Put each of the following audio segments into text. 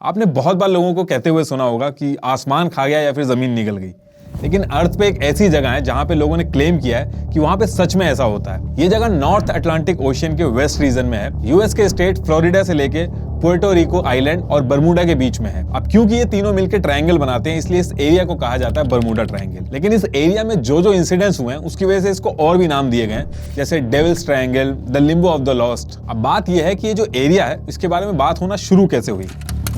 आपने बहुत बार लोगों को कहते हुए सुना होगा कि आसमान खा गया या फिर जमीन निगल गई। लेकिन अर्थ पे एक ऐसी जगह है जहां पे लोगों ने क्लेम किया है कि वहां पे सच में ऐसा होता है। ये जगह नॉर्थ अटलांटिक ओशियन के वेस्ट रीजन में है। यूएस के स्टेट फ्लोरिडा से लेके पुर्टो रिको आइलैंड और बरमूडा के बीच में है। अब क्योंकि ये तीनों मिलकर ट्रायंगल बनाते हैं, इसलिए इस एरिया को कहा जाता है बरमूडा ट्रायंगल। लेकिन इस एरिया में जो इंसिडेंट्स हुए हैं उसकी वजह से इसको और भी नाम दिए गए हैं, जैसे Devil's Triangle, the limbo of the lost. अब बात यह है कि ये जो एरिया है इसके बारे में बात होना शुरू कैसे हुई।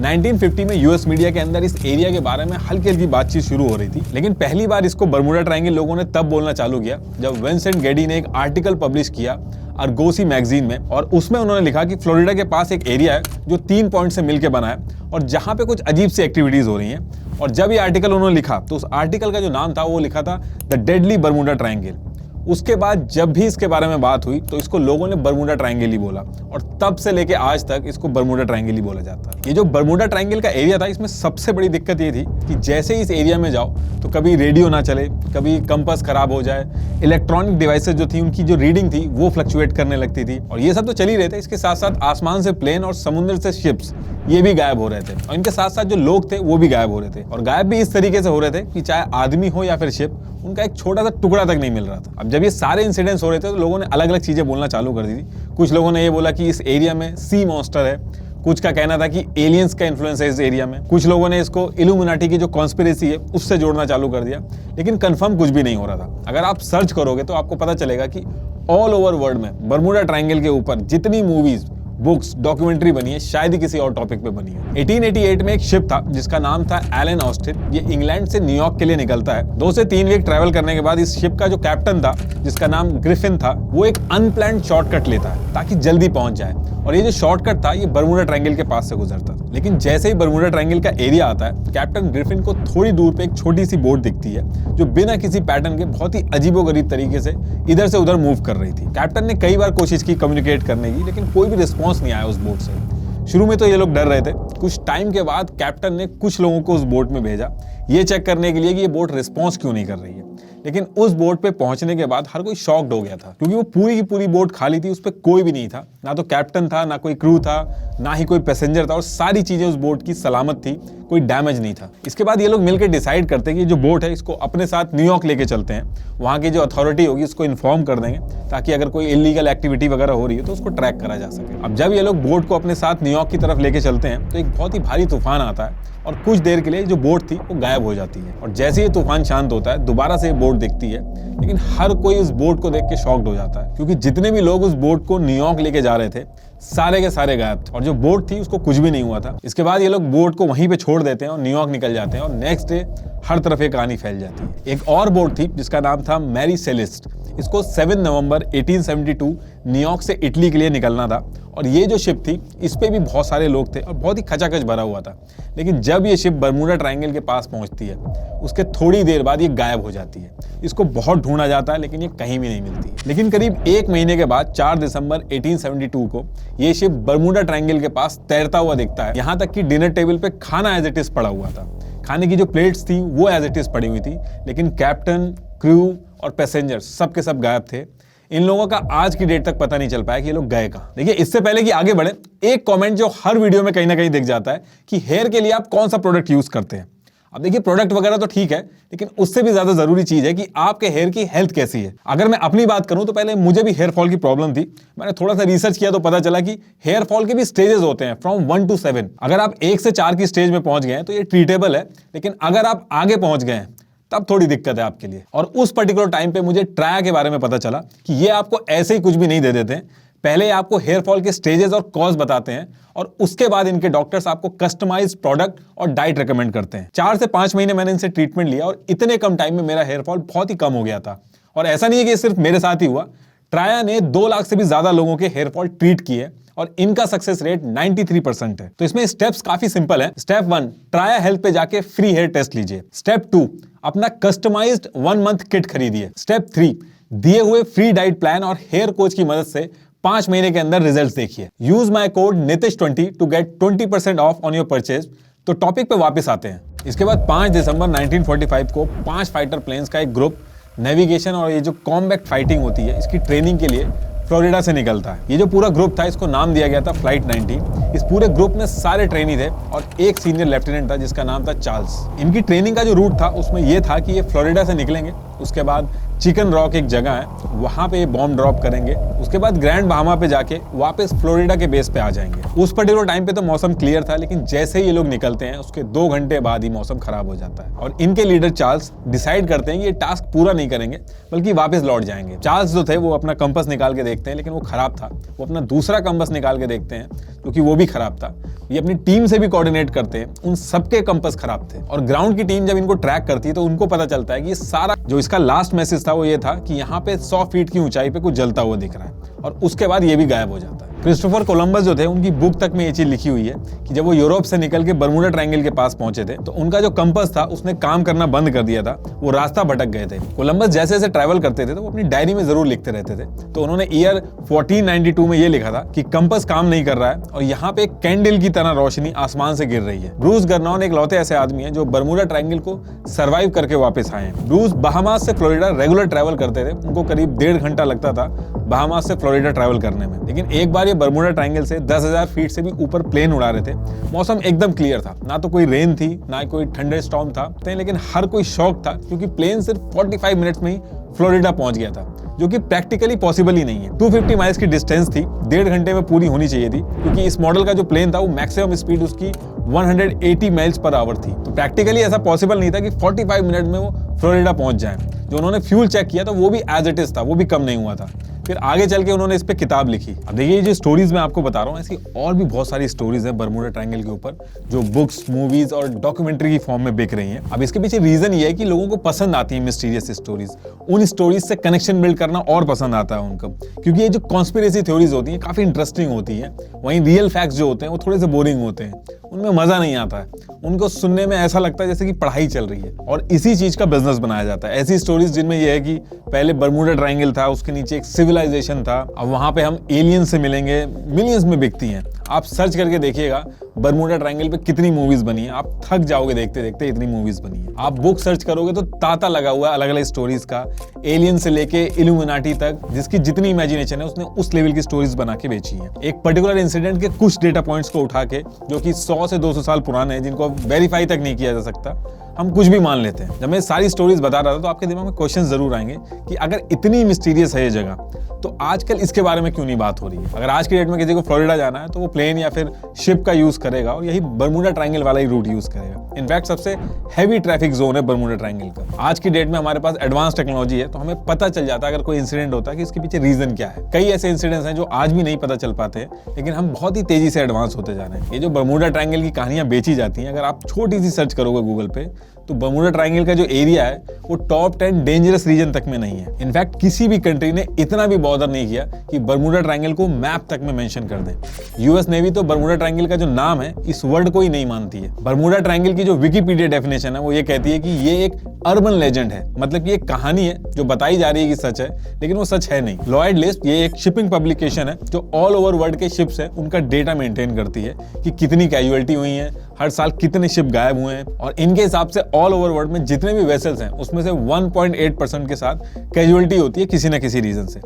1950 में यूएस मीडिया के अंदर इस एरिया के बारे में हल्की हल्की बातचीत शुरू हो रही थी, लेकिन पहली बार इसको बरमूडा ट्रायंगल लोगों ने तब बोलना चालू किया जब विंसेंट गेडी ने एक आर्टिकल पब्लिश किया आर्गोसी मैगजीन में, और उसमें उन्होंने लिखा कि फ्लोरिडा के पास एक एरिया है जो 3 पॉइंट से मिलकर बना है और जहां पे कुछ अजीब सी एक्टिविटीज हो रही हैं। और जब ये आर्टिकल उन्होंने लिखा तो उस आर्टिकल का जो नाम था वो लिखा था द डेडली बरमूडा ट्रायंगल। उसके बाद जब भी इसके बारे में बात हुई तो इसको लोगों ने बरमूडा ट्रायंगल ही बोला, और तब से लेके आज तक इसको बरमूडा ट्रायंगल ही बोला जाता है। ये जो बरमूडा ट्रायंगल का एरिया था, इसमें सबसे बड़ी दिक्कत ये थी कि जैसे ही इस एरिया में जाओ तो कभी रेडियो ना चले, कभी कंपास खराब हो जाए, इलेक्ट्रॉनिक डिवाइसेस जो थी उनकी जो रीडिंग थी वो फ्लक्चुएट करने लगती थी, और ये सब तो चल ही रहे थे। इसके साथ साथ आसमान से प्लेन और समुद्र से शिप्स ये भी गायब हो रहे थे, और इनके साथ साथ जो लोग थे वो भी गायब हो रहे थे, और गायब भी इस तरीके से हो रहे थे कि चाहे आदमी हो या फिर शिप, उनका एक छोटा सा टुकड़ा तक नहीं मिल रहा था। अब जब ये सारे इंसिडेंट्स हो रहे थे तो लोगों ने अलग अलग चीजें बोलना चालू कर दी थी। कुछ लोगों ने ये बोला कि इस एरिया में सी मॉन्स्टर है, कुछ का कहना था कि एलियंस का इन्फ्लुएंस है इस एरिया में, कुछ लोगों ने इसको इल्यूमिनाटी की जो कॉन्स्पिरेसी है उससे जोड़ना चालू कर दिया, लेकिन कंफर्म कुछ भी नहीं हो रहा था। अगर आप सर्च करोगे तो आपको पता चलेगा कि ऑल ओवर वर्ल्ड में बरमूडा ट्रायंगल के ऊपर जितनी मूवीज, बुक्स, डॉक्यूमेंट्री बनी है, शायद ही किसी और टॉपिक पे बनी है। 1888 में एक शिप था जिसका नाम था एलन ऑस्टिन। ये इंग्लैंड से न्यूयॉर्क के लिए निकलता है। 2 से 3 वीक ट्रैवल करने के बाद इस शिप का जो कैप्टन था, जिसका नाम ग्रिफिन था, वो एक अनप्लान्ड शॉर्टकट लेता है ताकि जल्दी पहुंच जाए, और ये जो शॉर्टकट था ये बरमूडा ट्रायंगल के पास से गुजरता था। लेकिन जैसे ही बरमूडा ट्रायंगल का एरिया आता है, कैप्टन ग्रिफिन को थोड़ी दूर पे एक छोटी सी बोट दिखती है जो बिना किसी पैटर्न के बहुत ही अजीबोगरीब तरीके से इधर से उधर मूव कर रही थी। कैप्टन ने कई बार कोशिश की कम्युनिकेट करने की, लेकिन कोई भी रिस्पॉन्स नहीं आया उस बोट से। शुरू में तो ये लोग डर रहे थे। कुछ टाइम के बाद कैप्टन ने कुछ लोगों को उस बोट में भेजा ये चेक करने के लिए कि ये बोट रिस्पॉन्स क्यों नहीं कर रही है। लेकिन उस बोट पे पहुंचने के बाद हर कोई शॉक्ड हो गया था, क्योंकि वो पूरी की पूरी बोट खाली थी, उस पे कोई भी नहीं था, ना तो कैप्टन था, ना कोई क्रू था, ना ही कोई पैसेंजर था, और सारी चीजें उस बोट की सलामत थी, कोई डैमेज नहीं था। इसके बाद ये लोग मिलकर डिसाइड करते हैं कि जो बोट है इसको अपने साथ न्यूयॉर्क लेके चलते हैं, वहां की जो अथॉरिटी होगी उसको इन्फॉर्म कर देंगे ताकि अगर कोई इलीगल एक्टिविटी वगैरह हो रही है तो उसको ट्रैक करा जा सके। अब जब ये लोग बोट को अपने साथ न्यूयॉर्क की तरफ लेके चलते हैं तो एक बहुत ही भारी तूफान आता है, और कुछ देर के लिए जो बोट थी वो गायब हो जाती है। और जैसे ही तूफान शांत होता है दोबारा से ये बोट दिखती है, लेकिन हर कोई उस बोट को देख के शॉक्ड हो जाता है, क्योंकि जितने भी लोग उस बोट को न्यूयॉर्क लेके जा रहे थे सारे के सारे गायब थे, और जो बोट थी उसको कुछ भी नहीं हुआ था। इसके बाद ये लोग बोट को वहीं पे छोड़ देते हैं और न्यूयॉर्क निकल जाते हैं, और नेक्स्ट डे हर तरफ एक कहानी फैल जाती है। एक और बोट थी जिसका नाम था मैरी सेलिस्ट। इसको 7 नवंबर 1872 न्यूयॉर्क से इटली के लिए निकलना था, और ये जो शिप थी इस पे भी बहुत सारे लोग थे और बहुत ही खचाखच भरा हुआ था। लेकिन जब ये शिप बरमूडा ट्रायंगल के पास पहुंचती है उसके थोड़ी देर बाद ये गायब हो जाती है। इसको बहुत ढूंढा जाता है लेकिन ये कहीं भी नहीं मिलती। लेकिन करीब 1 महीने के बाद 4 दिसंबर 1872 को ये शिप बरमूडा ट्रायंगल के पास तैरता हुआ दिखता है। यहाँ तक कि डिनर टेबल पे खाना एज इट इज पड़ा हुआ था, खाने की जो प्लेट्स थी वो एज इट इज पड़ी हुई थी, लेकिन कैप्टन, क्रू और पैसेंजर सब के सब गायब थे। इन लोगों का आज की डेट तक पता नहीं चल पाया कि ये लोग गए कहां। देखिए, इससे पहले कि आगे बढ़े, एक कमेंट जो हर वीडियो में कहीं ना कहीं दिख जाता है कि हेयर के लिए आप कौन सा प्रोडक्ट यूज करते हैं। अब देखिए, प्रोडक्ट वगैरह तो ठीक है, लेकिन उससे भी ज्यादा जरूरी चीज है कि आपके हेयर की हेल्थ कैसी है। अगर मैं अपनी बात करूं तो पहले मुझे भी हेयर फॉल की प्रॉब्लम थी। मैंने थोड़ा सा रिसर्च किया तो पता चला कि हेयर फॉल के भी स्टेजेस होते हैं, फ्रॉम 1 to 7। अगर आप 1 से 4 की स्टेज में पहुंच गए हैं तो ये ट्रीटेबल है, लेकिन अगर आप आगे पहुंच गए हैं तब थोड़ी दिक्कत है आपके लिए। और उस पर्टिकुलर टाइम पे मुझे ट्राया के बारे में पता चला कि ये आपको ऐसे ही कुछ भी नहीं दे देते हैं। पहले आपको हेयर फॉल के स्टेजेस और कॉज बताते हैं, और उसके बाद इनके डॉक्टर्स आपको कस्टमाइज्ड प्रोडक्ट और डाइट रेकमेंड करते हैं। 4 से 5 महीने मैंने इनसे ट्रीटमेंट लिया, और इतने कम टाइम में मेरा हेयर फॉल बहुत ही कम हो गया था। और ऐसा नहीं है कि सिर्फ मेरे साथ ही हुआ, ट्राया ने 2 लाख से भी ज्यादा लोगों के हेयर फॉल ट्रीट किए, और इनका सक्सेस रेट 93% है। तो इसमें स्टेप्स काफी सिंपल है। स्टेप 1, ट्राया हेल्थ पे जाके फ्री हेयर टेस्ट लीजिए। स्टेप 2, अपना कस्टमाइज्ड 1 मंथ किट खरीदिए। स्टेप 3, दिए हुए फ्री डाइट प्लान और हेयर कोच की मदद से 5 महीने के अंदर रिजल्ट्स देखिए। Use my code NITISH20 to get 20% off on your purchase. तो टॉपिक पे वापस आते हैं। इसके बाद 5 दिसंबर 1945 को 5 फाइटर प्लेन्स का एक ग्रुप नेविगेशन और ये जो कॉम्बैट फाइटिंग होती है इसकी ट्रेनिंग के लिए फ्लोरिडा से निकलता है। ये जो पूरा ग्रुप था इसको नाम दिया गया था फ्लाइट 19। इस पूरे ग्रुप में सारे ट्रेनी थे और एक सीनियर लेफ्टिनेंट था जिसका नाम था चार्ल्स। इनकी ट्रेनिंग का जो रूट था उसमें ये था कि ये फ्लोरिडा से निकलेंगे, उसके बाद चिकन रॉक एक जगह है वहां पे बॉम्ब ड्रॉप करेंगे, उसके बाद ग्रैंड बहामा पे जाके वापस फ्लोरिडा के बेस पे आ जाएंगे। उस पर्टिकुलर टाइम पे तो मौसम क्लियर था, लेकिन जैसे ही ये लोग निकलते हैं उसके 2 घंटे बाद ही मौसम खराब हो जाता है और इनके लीडर चार्ल्स डिसाइड करते हैं कि ये टास्क पूरा नहीं करेंगे बल्कि वापस लौट जाएंगे। चार्ल्स जो थे वो अपना कंपास निकाल के देखते हैं लेकिन वो खराब था। वो अपना दूसरा कंपास निकाल के देखते हैं क्योंकि वो भी खराब था। ये अपनी टीम से भी कोऑर्डिनेट करते हैं, उन सबके कंपास खराब थे और ग्राउंड की टीम जब इनको ट्रैक करती है तो उनको पता चलता है कि ये सारा जो इसका लास्ट मैसेज था वो ये था कि यहाँ पे 100 फीट की ऊंचाई पे कुछ जलता हुआ दिख रहा है और उसके बाद ये भी गायब हो जाता है। क्रिस्टोफर कोलंबस जो थे उनकी बुक तक में ये चीज लिखी हुई है कि जब वो यूरोप से निकल के बर्मुडा ट्रायंगल के पास पहुंचे थे तो उनका जो कंपास था उसने काम करना बंद कर दिया था, वो रास्ता भटक गए थे। कोलंबस जैसे जैसे ट्रैवल करते थे तो वो अपनी डायरी में जरूर लिखते रहते थे। तो उन्होंने ईयर 1492 में ये लिखा था कि कंपास काम नहीं कर रहा है और यहाँ पे एक कैंडल की तरह रोशनी आसमान से गिर रही है। ब्रूस गर्नॉन एक लौते ऐसे आदमी है जो बर्मुडा ट्रायंगल को सर्वाइव करके वापस आए हैं। ब्रूस बहामास से फ्लोरिडा रेगुलर ट्रैवल करते थे, उनको करीब 1.5 घंटा लगता था बहामास से फ्लोरिडा ट्रैवल करने में। लेकिन एक बार ये बर्मुडा ट्रायंगल से 10,000 फीट से भी ऊपर प्लेन उड़ा रहे थे। मौसम एकदम क्लियर था, ना तो कोई रेन थी ना कोई थंडरस्टॉर्म था, लेकिन हर कोई शॉक था क्योंकि प्लेन सिर्फ 45 मिनट्स में ही फ्लोरिडा पहुंच गया था, जो कि प्रैक्टिकली पॉसिबल ही नहीं है। 250 माइल्स की डिस्टेंस थी, 1.5 घंटे में पूरी होनी चाहिए थी क्योंकि इस मॉडल का जो प्लेन था वो मैक्सिमम स्पीड उसकी 180 माइल्स पर आवर थी। तो प्रैक्टिकली ऐसा पॉसिबल नहीं था कि 45 मिनट में वो फ्लोरिडा पहुंच जाए। जो उन्होंने फ्यूल चेक किया था वो भी एज इट इज था, वो भी कम नहीं हुआ था। फिर आगे चल के उन्होंने इस पे किताब लिखी। अब देखिए ये जो स्टोरीज मैं आपको बता रहा हूँ ऐसी और भी बहुत सारी स्टोरीज हैं बर्मुडा ट्रायंगल के ऊपर जो बुक्स, मूवीज और डॉक्यूमेंट्री की फॉर्म में बिक रही हैं। अब इसके पीछे रीजन ये है कि लोगों को पसंद आती है मिस्टीरियस स्टोरीज, उन स्टोरीज से कनेक्शन बिल्ड करना और पसंद आता है उनको, क्योंकि ये जो कॉन्स्पिरेसी थ्योरीज होती हैं काफी इंटरेस्टिंग होती है। वहीं रियल फैक्ट्स जो होते हैं वो थोड़े से बोरिंग होते हैं, उनमें मजा नहीं आता है, उनको सुनने में ऐसा लगता है जैसे कि पढ़ाई चल रही है और इसी चीज का बिजनेस बनाया जाता है। ऐसी स्टोरीज जिनमें यह है कि पहले बर्मुडा ट्रायंगल था, उसके नीचे एक सिविलाइजेशन था, अब वहां पे हम एलियन से मिलेंगे, मिलियंस में बिकती हैं। आप सर्च करके देखिएगा बर्मुडा ट्रायंगल पे कितनी मूवीज बनी है, आप थक जाओगे देखते देखते इतनी मूवीज बनी है। आप बुक सर्च करोगे तो तांता लगा हुआ है अलग अलग स्टोरीज का, एलियन से लेके इल्यूमिनाटी तक, जिसकी जितनी इमेजिनेशन है उसने उस लेवल की स्टोरीज बना के बेची है। एक पर्टिकुलर इंसिडेंट के कुछ डेटा पॉइंट्स को उठा के जो कि 100 से 200 साल पुराने हैं, जिनको वेरीफाई तक नहीं किया जा सकता, हम कुछ भी मान लेते हैं। जब मैं सारी स्टोरीज बता रहा था तो आपके दिमाग में क्वेश्चन जरूर आएंगे कि अगर इतनी मिस्टीरियस है ये जगह तो आजकल इसके बारे में क्यों नहीं बात हो रही है। अगर आज की डेट में किसी को फ्लोरिडा जाना है तो वो प्लेन या फिर शिप का यूज करेगा और यही बर्मुडा ट्रायंगल वाला ही रूट यूज करेगा। इनफैक्ट सबसे हैवी ट्रैफिक जोन है बर्मुडा ट्रायंगल का। आज की डेट में हमारे पास एडवांस टेक्नोलॉजी है तो हमें पता चल जाता है अगर कोई इंसिडेंट होता है कि इसके पीछे रीजन क्या है। कई ऐसे इंसिडेंट्स हैं जो आज भी नहीं पता चल पाते हैं, लेकिन हम बहुत ही तेजी से एडवांस होते जा रहे हैं। ये जो बर्मुडा ट्रायंगल की कहानियां बेची जाती हैं, अगर आप छोटी सी सर्च करोगे गूगल पे तो बर्मुडा ट्रायंगल का जो एरिया है वो टॉप 10 डेंजरस रीजन तक में नहीं है। इनफैक्ट किसी भी कंट्री ने इतना भी बॉदर नहीं किया कि बर्मुडा ट्रायंगल को मैप तक में मेंशन कर दे। यूएस नेवी तो बर्मुडा ट्रायंगल का जो नाम है इस वर्ड को ही नहीं मानती है। बर्मुडा ट्रायंगल की जो विकिपीडिया डेफिनेशन है वो ये कहती है कि ये एक अर्बन लेजेंड है, मतलब कि एक कहानी है जो बताई जा रही है कि सच है, लेकिन वो सच है नहीं। लॉयड लिस्ट ये एक शिपिंग पब्लिकेशन है जो ऑल ओवर वर्ल्ड के शिप्स है उनका डेटा मेंटेन करती है कि कितनी कैजुअलिटी हुई है, हर साल कितने शिप गायब हुए हैं, और इनके हिसाब से ऑल ओवर वर्ल्ड में जितने भी वेसल्स हैं उसमें से 1.8% के साथ कैजुअलिटी होती है किसी न किसी रीजन से।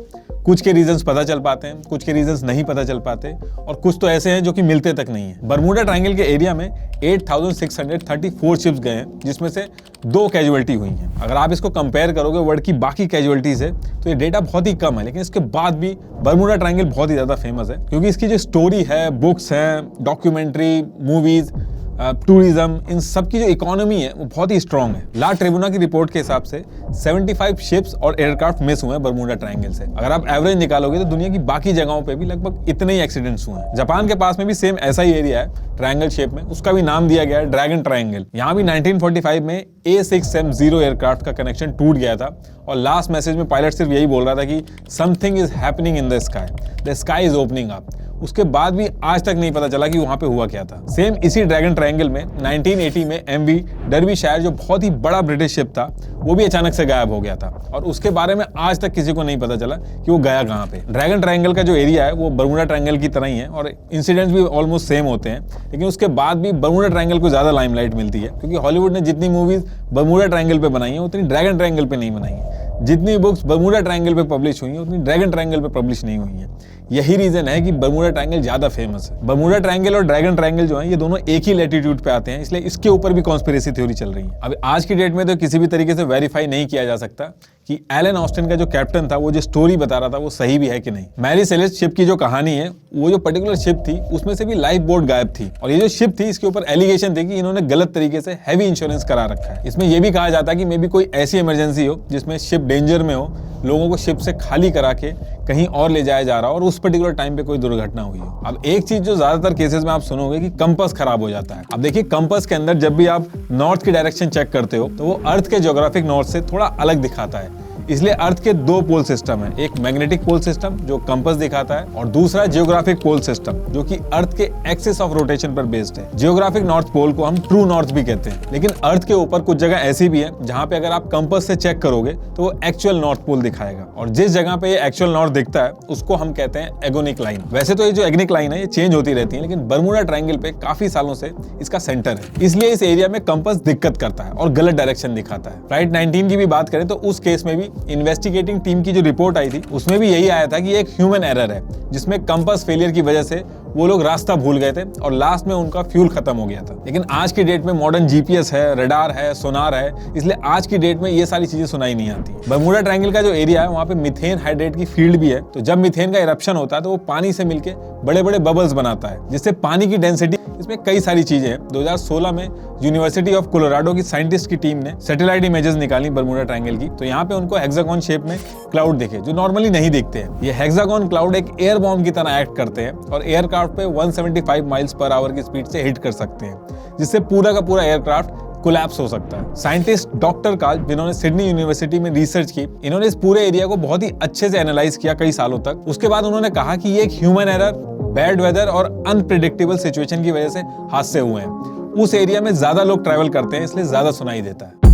कुछ के रीजंस पता चल पाते हैं, कुछ के रीजंस नहीं पता चल पाते, और कुछ तो ऐसे हैं जो कि मिलते तक नहीं है। बर्मुडा ट्रायंगल के एरिया में 8,634 शिप्स गए हैं, जिसमें से 2 कैजुअलिटी हुई हैं। अगर आप इसको कंपेयर करोगे वर्ल्ड की बाकी कैजुअलिटी से तो ये डेटा बहुत ही कम है, लेकिन इसके बाद भी बर्मुडा ट्रायंगल बहुत ही ज्यादा फेमस है क्योंकि इसकी जो स्टोरी है, बुक्स हैं, डॉक्यूमेंट्री, मूवीज, टूरिज्म, इन सब की जो इकोनॉमी है वो बहुत ही स्ट्रांग है। ला ट्रिब्यूना की रिपोर्ट के हिसाब से 75 शिप्स और एयरक्राफ्ट मिस हुए हैं बर्मुडा ट्रायंगल से। अगर आप एवरेज निकालोगे तो दुनिया की बाकी जगहों पे भी लगभग इतने ही एक्सीडेंट्स हुए हैं। जापान के पास में भी सेम ऐसा ही एरिया है ट्रायंगल शेप में, उसका भी नाम दिया गया है ड्रैगन ट्रायंगल। यहाँ भी 1945 में A6M0 एयरक्राफ्ट का कनेक्शन टूट गया था और लास्ट मैसेज में पायलट सिर्फ यही बोल रहा था कि something is happening in the sky is opening up. उसके बाद भी आज तक नहीं पता चला कि वहां पे हुआ क्या था। सेम इसी ड्रैगन ट्रायंगल में 1980 में MV डर्बीशायर जो बहुत ही बड़ा ब्रिटिश शिप था वो भी अचानक से गायब हो गया था और उसके बारे में आज तक किसी को नहीं पता चला कि वो गया कहाँ पे। ड्रैगन ट्रायंगल का जो एरिया है वो बर्मुडा ट्रायंगल की तरह ही है और इंसिडेंट्स भी ऑलमोस्ट सेम होते हैं, लेकिन उसके बाद भी बर्मुडा ट्रायंगल को ज्यादा लाइमलाइट मिलती है क्योंकि हॉलीवुड ने जितनी मूवीज बर्मुडा ट्रायंगल पे बनाई है उतनी ड्रैगन ट्रायंगल पे नहीं बनाई है। जितनी बुक्स बर्मुडा ट्रायंगल पे पब्लिश हुई हैं उतनी ड्रैगन ट्रायंगल पे पब्लिश नहीं हुई हैं। यही रीजन है कि बर्मुडा ट्रायंगल ज्यादा फेमस है। बर्मुडा ट्रायंगल और ड्रैगन ट्रायंगल जो है ये दोनों एक ही लैटिट्यूड पे आते हैं, इसलिए इसके ऊपर भी कॉन्स्पिरेसी थ्योरी चल रही है। अब आज की डेट में तो किसी भी तरीके से वेरीफाई नहीं किया जा सकता कि एलन ऑस्टिन का जो कैप्टन था वो जो स्टोरी बता रहा था वो सही भी है कि नहीं। मैरी सेलेस्ट शिप की जो कहानी है वो जो पर्टिकुलर शिप थी उसमें से भी लाइफ बोट गायब थी और ये जो शिप थी इसके ऊपर एलिगेशन थे कि इन्होंने गलत तरीके से हैवी इंश्योरेंस करा रखा है। इसमें यह भी कहा जाता है कि मे बी कोई ऐसी इमरजेंसी हो जिसमें शिप डेंजर में हो, लोगों को शिप से खाली करा के कहीं और ले जाया जा रहा हो और उस पर्टिकुलर टाइम पे कोई दुर्घटना हुई हो। अब एक चीज जो ज्यादातर केसेस में आप सुनोगे कि कंपास खराब हो जाता है। अब देखिए कंपास के अंदर जब भी आप नॉर्थ की डायरेक्शन चेक करते हो तो वो अर्थ के ज्योग्राफिक नॉर्थ से थोड़ा अलग दिखाता है, इसलिए अर्थ के दो पोल सिस्टम है, एक मैग्नेटिक पोल सिस्टम जो कंपास दिखाता है और दूसरा जियोग्राफिक पोल सिस्टम जो कि अर्थ के एक्सिस ऑफ रोटेशन पर बेस्ड है। जियोग्राफिक नॉर्थ पोल को हम ट्रू नॉर्थ भी कहते हैं, लेकिन अर्थ के ऊपर कुछ जगह ऐसी भी है जहां पे अगर आप कंपास से चेक करोगे तो वो एक्चुअल नॉर्थ पोल दिखाएगा और जिस जगह पे ये एक्चुअल नॉर्थ दिखता है उसको हम कहते हैं एगोनिक लाइन। वैसे तो ये जो एगोनिक लाइन है ये चेंज होती रहती है, लेकिन बर्मुडा ट्रायंगल पे काफी सालों से इसका सेंटर है, इसलिए इस एरिया में कंपास दिक्कत करता है और गलत डायरेक्शन दिखाता है। फ्लाइट 19 की भी बात करें तो उस केस में भी इन्वेस्टिगेटिंग टीम की जो रिपोर्ट आई थी उसमें भी यही आया था कि एक ह्यूमन एरर है जिसमें कंपास फेलियर की वजह से वो लोग रास्ता भूल गए थे और लास्ट में उनका फ्यूल खत्म हो गया था। लेकिन आज की डेट में मॉडर्न जीपीएस है, रडार है, सोनार है, इसलिए आज की डेट में ये सारी चीजें सुनाई नहीं आती। बर्मुडा ट्रायंगल का जो एरिया है वहाँ पे मीथेन हाइड्रेट की फील्ड भी है, तो जब मीथेन का इरप्शन होता है तो वो पानी से मिलके बड़े बड़े बबल्स बनाता है जिससे पानी की डेंसिटी, इसमें कई सारी चीजें हैं। 2016 में यूनिवर्सिटी ऑफ कोलोराडो की साइंटिस्ट की टीम ने सैटेलाइट इमेजेस निकाली बर्मुडा ट्रायंगल की, तो यहाँ पे उनको हेक्सागोन शेप में क्लाउड दिखे जो नॉर्मली नहीं दिखते हैं। ये हेक्सागोन क्लाउड एक एयर बॉम्ब की तरह एक्ट करते हैं और एयरक्राफ्ट पे 175 माइल्स पर आवर की स्पीड से हिट कर सकते हैं, जिससे पूरा का पूरा एयरक्राफ्ट कोलैप्स हो सकता है। साइंटिस्ट डॉक्टर काल जिन्होंने सिडनी यूनिवर्सिटी में रिसर्च की, इन्होंने इस पूरे एरिया को बहुत ही अच्छे से एनालाइज किया कई सालों तक। उसके बाद उन्होंने कहा कि ये एक ह्यूमन एरर, बैड वेदर और अनप्रेडिक्टेबल सिचुएशन की वजह से हादसे हुए हैं। उस एरिया में ज्यादा लोग ट्रैवल करते हैं इसलिए ज्यादा सुनाई देता है।